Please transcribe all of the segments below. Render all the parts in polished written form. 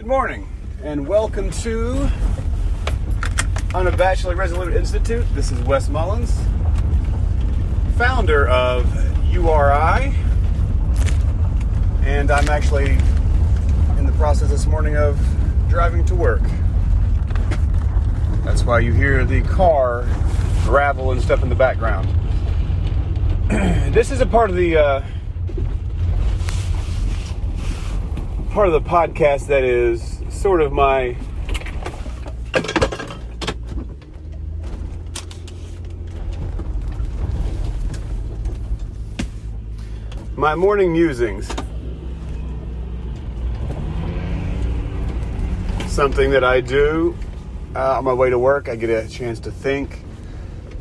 Good morning, and welcome to Unabashedly Resolute Institute. This is Wes Mullins, founder of URI, and I'm actually in the process this morning of driving to work. That's why you hear the car gravel and stuff in the background. This is a part of the podcast that is sort of my morning musings. Something that I do on my way to work. I get a chance to think.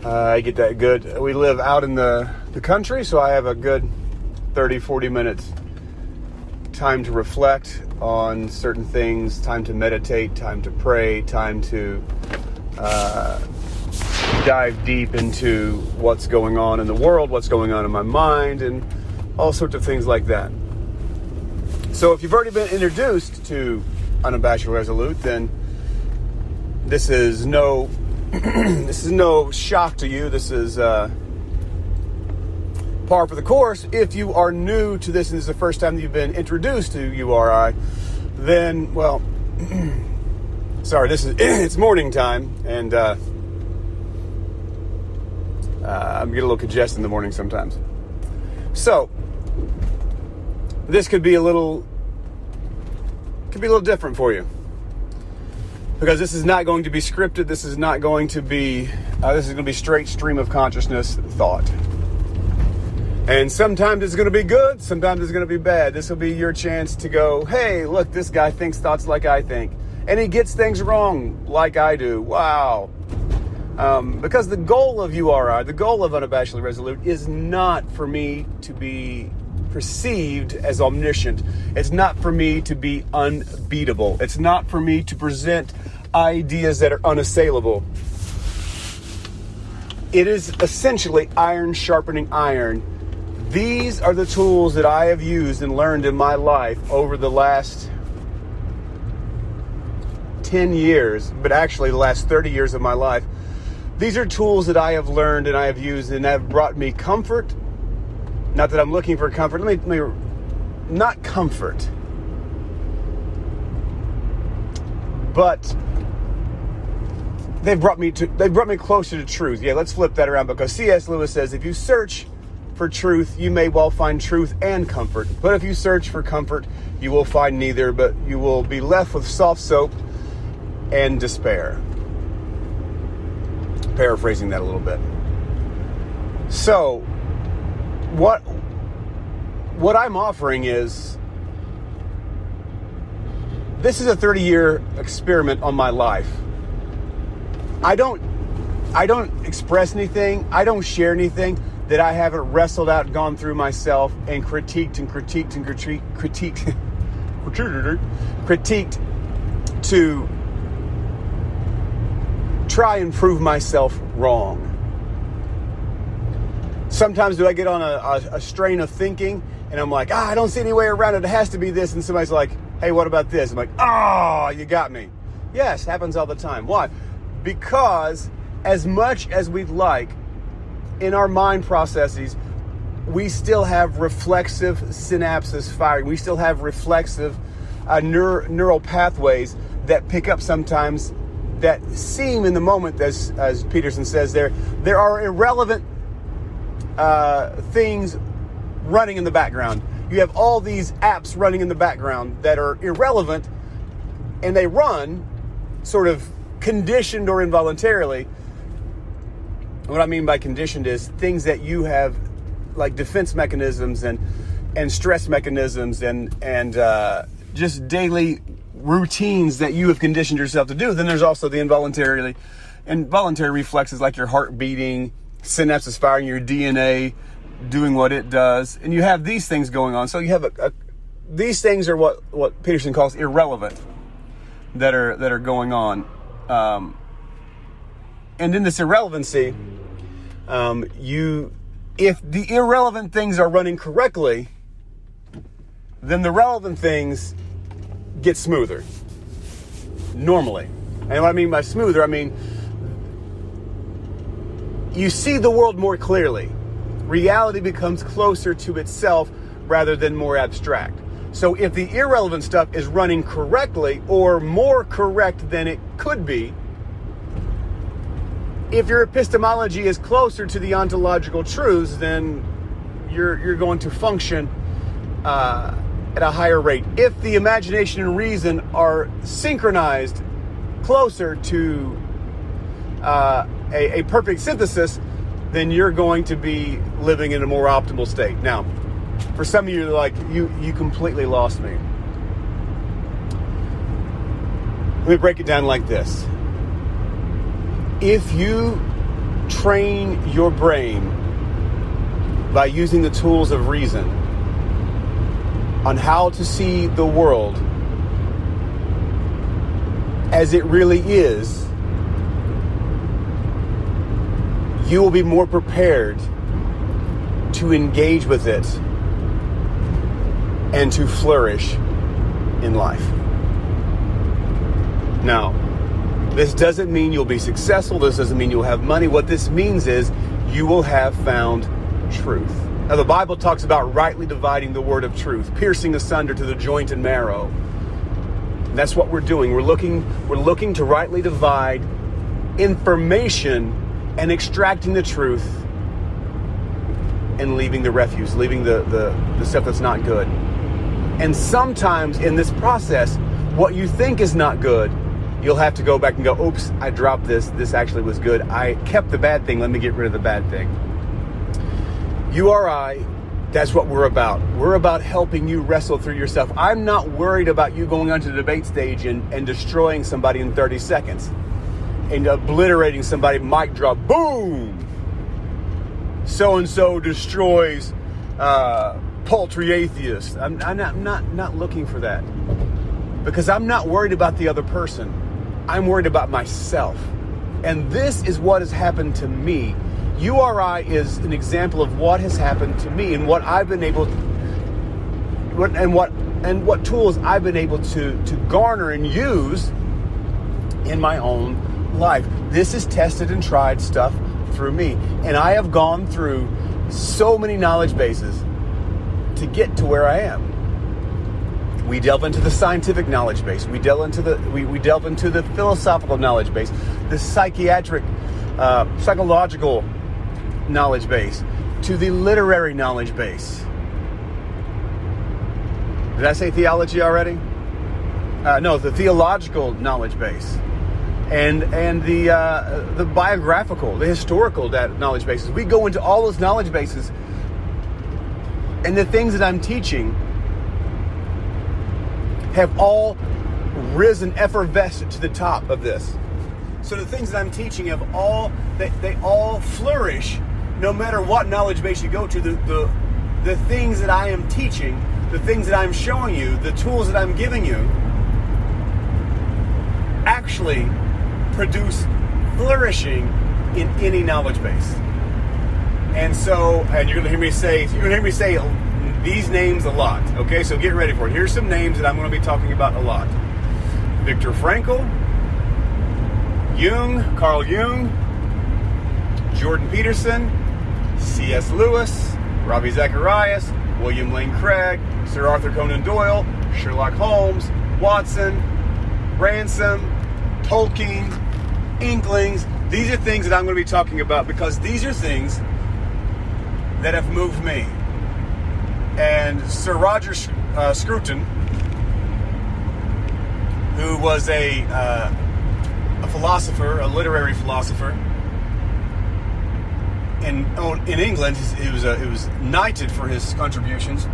I get that good. We live out in the country, so I have a good 30-40 minutes time to reflect on certain things, time to meditate, time to pray, time to dive deep into what's going on in the world, what's going on in my mind, and all sorts of things like that. So if you've already been introduced to Unabashedly Resolute, then this is no shock to you. This is par for the course. If you are new to this and this is the first time that you've been introduced to URI, then, well, sorry, it's morning time, and I'm getting a little congested in the morning sometimes. So this could be a little different for you, because this is not going to be scripted. This is going to be straight stream of consciousness thought. And sometimes it's going to be good, sometimes it's going to be bad. This will be your chance to go, hey, look, this guy thinks thoughts like I think. And he gets things wrong like I do. Wow. Because the goal of URI, the goal of Unabashedly Resolute, is not for me to be perceived as omniscient. It's not for me to be unbeatable. It's not for me to present ideas that are unassailable. It is essentially iron sharpening iron. These are the tools that I have used and learned in my life over the last 10 years, but actually the last 30 years of my life. These are tools that I have learned and I have used and have brought me comfort. Not that I'm looking for comfort. Not comfort, but they've brought me closer to truth. Yeah, let's flip that around, because C.S. Lewis says, if you search for truth, you may well find truth and comfort. But if you search for comfort, you will find neither, but you will be left with soft soap and despair. Paraphrasing that a little bit. So, what I'm offering is, this is a 30-year experiment on my life. I don't express anything. I don't share anything that I haven't wrestled out, gone through myself, and critiqued to try and prove myself wrong. Sometimes do I get on a strain of thinking, and I'm like, I don't see any way around it. It has to be this. And somebody's like, hey, what about this? I'm like, you got me. Yes, happens all the time. Why? Because as much as we'd like, in our mind processes, we still have reflexive synapses firing. We still have reflexive neural pathways that pick up sometimes that seem in the moment, as Peterson says there are irrelevant things running in the background. You have all these apps running in the background that are irrelevant, and they run sort of conditioned or involuntarily. What I mean by conditioned is things that you have, like defense mechanisms and stress mechanisms and just daily routines that you have conditioned yourself to do. Then there's also the involuntary reflexes, like your heart beating, synapses firing, your DNA doing what it does, and you have these things going on. So you have these things are what Peterson calls irrelevant that are going on. And in this irrelevancy, if the irrelevant things are running correctly, then the relevant things get smoother. normally. And what I mean by smoother, I mean you see the world more clearly. Reality becomes closer to itself rather than more abstract. So if the irrelevant stuff is running correctly or more correct than it could be, if your epistemology is closer to the ontological truths, then you're going to function at a higher rate. If the imagination and reason are synchronized closer to a perfect synthesis, then you're going to be living in a more optimal state. Now, for some of you, like, you completely lost me. Let me break it down like this. If you train your brain by using the tools of reason on how to see the world as it really is, you will be more prepared to engage with it and to flourish in life. Now, this doesn't mean you'll be successful. This doesn't mean you'll have money. What this means is you will have found truth. Now, the Bible talks about rightly dividing the word of truth, piercing asunder to the joint and marrow. And that's what we're doing. We're looking to rightly divide information and extracting the truth and leaving the refuse, leaving the stuff that's not good. And sometimes in this process, what you think is not good, you'll have to go back and go, oops, I dropped this. This actually was good. I kept the bad thing. Let me get rid of the bad thing. You or I, that's what we're about. We're about helping you wrestle through yourself. I'm not worried about you going onto the debate stage and destroying somebody in 30 seconds and obliterating somebody, mic drop, boom! So-and-so destroys paltry atheist. I'm not looking for that, because I'm not worried about the other person. I'm worried about myself. And this is what has happened to me. URI is an example of what has happened to me and what I've been able what tools I've been able to garner and use in my own life. This is tested and tried stuff through me. And I have gone through so many knowledge bases to get to where I am. We delve into the scientific knowledge base. We delve into the philosophical knowledge base, the psychiatric, psychological knowledge base, to the literary knowledge base. Did I say theology already? No, the theological knowledge base, and the biographical, the historical knowledge bases. We go into all those knowledge bases, and the things that I'm teaching have all risen effervescent to the top of this. So the things that I'm teaching have they all flourish no matter what knowledge base you go to. The things that I am teaching, the things that I'm showing you, the tools that I'm giving you actually produce flourishing in any knowledge base. And you're going to hear me say these names a lot. Okay, so get ready for it. Here's some names that I'm going to be talking about a lot. Viktor Frankl, Carl Jung, Jordan Peterson, C.S. Lewis, Ravi Zacharias, William Lane Craig, Sir Arthur Conan Doyle, Sherlock Holmes, Watson, Ransom, Tolkien, Inklings. These are things that I'm going to be talking about because these are things that have moved me. And Sir Roger Scruton, who was a philosopher, a literary philosopher in England, he was knighted for his contributions.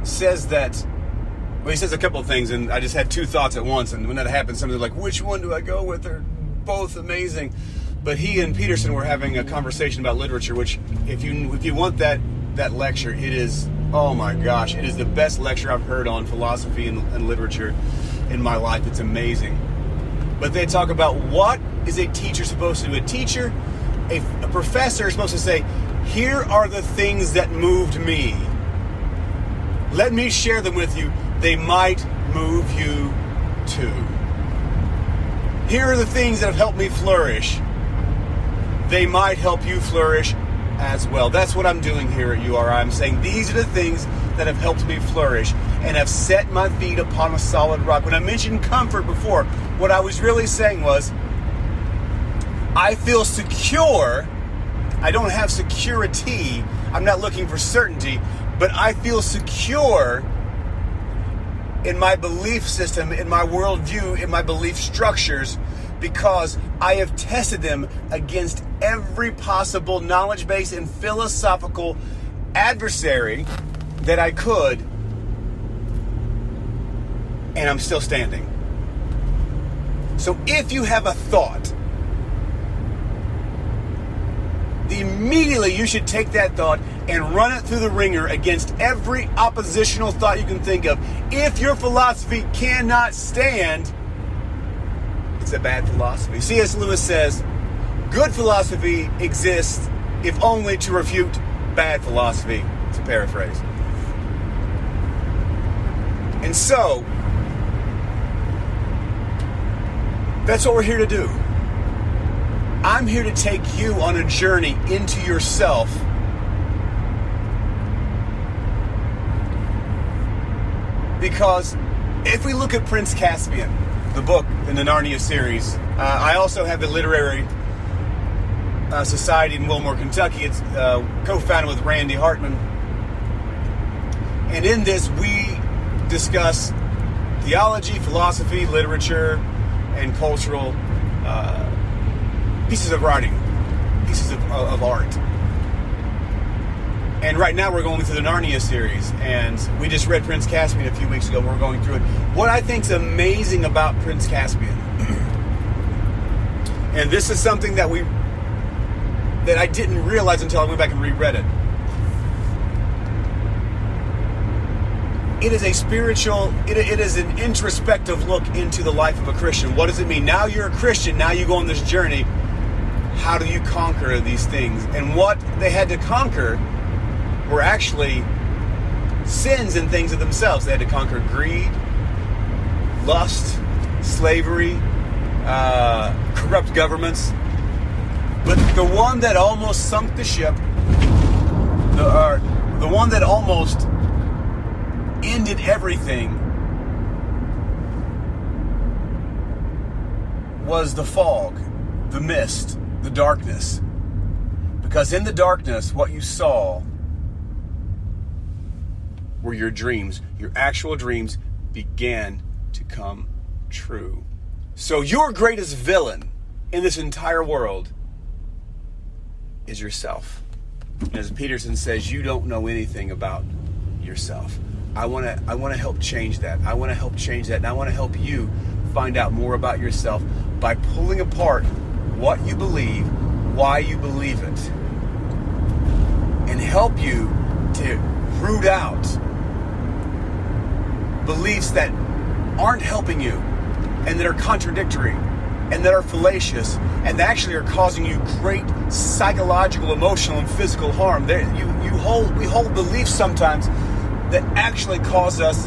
Says that, well, he says a couple of things, and I just had two thoughts at once, and when that happens, somebody's like, which one do I go with? They're both amazing. But he and Peterson were having a conversation about literature, which if you want that lecture, it is, oh my gosh, it is the best lecture I've heard on philosophy and literature in my life. It's amazing. But they talk about what is a teacher supposed to do. A teacher, a professor is supposed to say, here are the things that moved me. Let me share them with you. They might move you too. Here are the things that have helped me flourish. They might help you flourish as well. That's what I'm doing here at URI. I'm saying these are the things that have helped me flourish and have set my feet upon a solid rock. When I mentioned comfort before, what I was really saying was, I feel secure. I don't have security. I'm not looking for certainty, but I feel secure in my belief system, in my worldview, in my belief structures, because I have tested them against every possible knowledge base and philosophical adversary that I could, and I'm still standing. So if you have a thought, immediately you should take that thought and run it through the ringer against every oppositional thought you can think of. If your philosophy cannot stand, it's a bad philosophy. C.S. Lewis says, good philosophy exists if only to refute bad philosophy. It's a paraphrase. And so, that's what we're here to do. I'm here to take you on a journey into yourself. Because if we look at Prince Caspian, the book in the Narnia series, I also have the Literary Society in Wilmore, Kentucky. It's co-founded with Randy Hartman. And in this, we discuss theology, philosophy, literature, and cultural pieces of writing, pieces of art. And right now we're going through the Narnia series, and we just read Prince Caspian a few weeks ago. We're going through it. What I think is amazing about Prince Caspian, and this is something that I didn't realize until I went back and reread it. It is a spiritual, it is an introspective look into the life of a Christian. What does it mean? Now you're a Christian, now you go on this journey. How do you conquer these things? And what they had to conquer were actually sins and things of themselves. They had to conquer greed, lust, slavery, corrupt governments. But the one that almost sunk the ship, the one that almost ended everything, was the fog, the mist, the darkness. Because in the darkness, what you saw were your dreams. Your actual dreams began to come true. So your greatest villain in this entire world is yourself. And as Peterson says, you don't know anything about yourself. I want to help change that. I want to help change that. And I want to help you find out more about yourself by pulling apart what you believe, why you believe it, and help you to root out beliefs that aren't helping you and that are contradictory and that are fallacious and that actually are causing you great psychological, emotional, and physical harm. We hold beliefs sometimes that actually cause us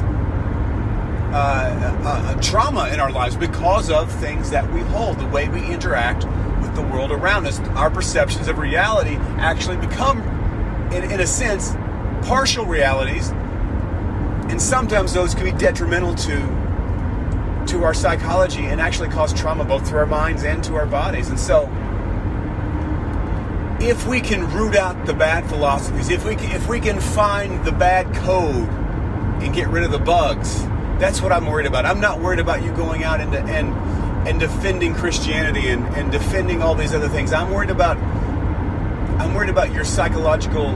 trauma in our lives because of things that we hold, the way we interact with the world around us. Our perceptions of reality actually become, in a sense, partial realities, and sometimes those can be detrimental to our psychology and actually cause trauma both to our minds and to our bodies. And so, if we can root out the bad philosophies, if we can find the bad code and get rid of the bugs, that's what I'm worried about. I'm not worried about you going out and defending Christianity and defending all these other things. I'm worried about your psychological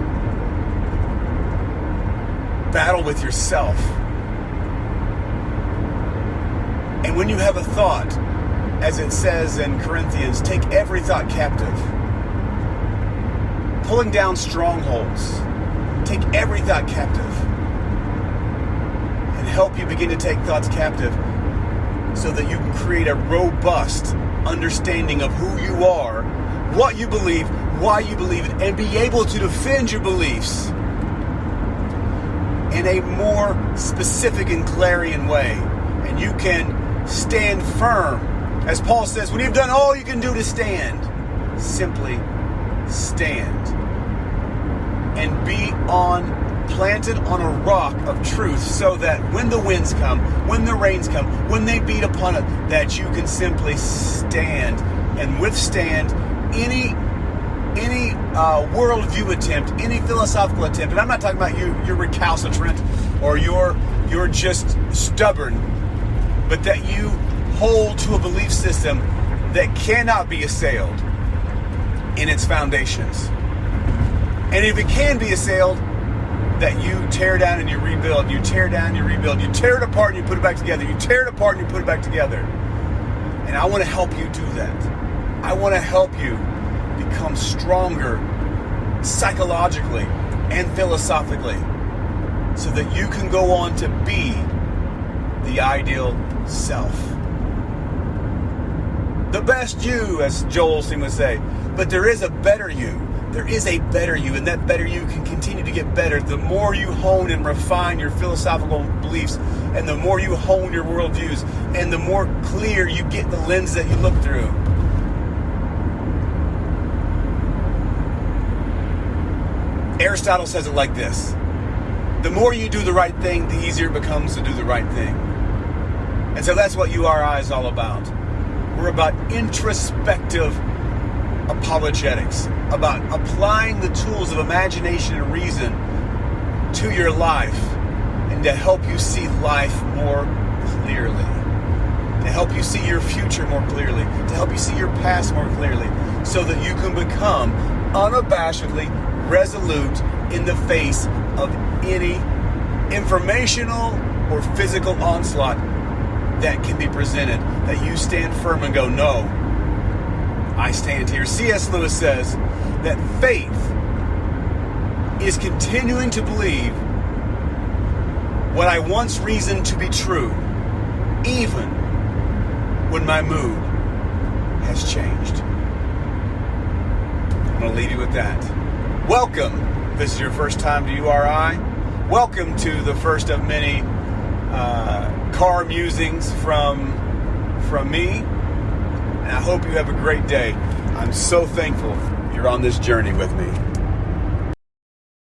battle with yourself. And when you have a thought, as it says in Corinthians, take every thought captive. Pulling down strongholds. Take every thought captive. And help you begin to take thoughts captive so that you can create a robust understanding of who you are, what you believe, why you believe it, and be able to defend your beliefs. in a more specific and clarion way. And you can stand firm. As Paul says, when you've done all you can do to stand, simply stand. And be planted on a rock of truth, so that when the winds come, when the rains come, when they beat upon it, that you can simply stand and withstand any worldview attempt, any philosophical attempt. And I'm not talking about you're recalcitrant or you're just stubborn, but that you hold to a belief system that cannot be assailed in its foundations. And if it can be assailed, that you tear down and you rebuild. You tear down and you rebuild. You tear it apart and you put it back together. You tear it apart and you put it back together. And I want to help you do that. I want to help you become stronger psychologically and philosophically, so that you can go on to be the ideal self. The best you, as Joel Osteen would say. But there is a better you. There is a better you, and that better you can continue to get better. The more you hone and refine your philosophical beliefs, and the more you hone your worldviews, and the more clear you get the lens that you look through. Aristotle says it like this: the more you do the right thing, the easier it becomes to do the right thing. And so that's what URI is all about. We're about introspective apologetics, about applying the tools of imagination and reason to your life, and to help you see life more clearly, to help you see your future more clearly, to help you see your past more clearly, so that you can become unabashedly resolute in the face of any informational or physical onslaught that can be presented, that you stand firm and go, no, I stand here. C.S. Lewis says that faith is continuing to believe what I once reasoned to be true, even when my mood has changed. I'm going to leave you with that. Welcome, if this is your first time to URI. Welcome to the first of many car musings from me. And I hope you have a great day. I'm so thankful you're on this journey with me.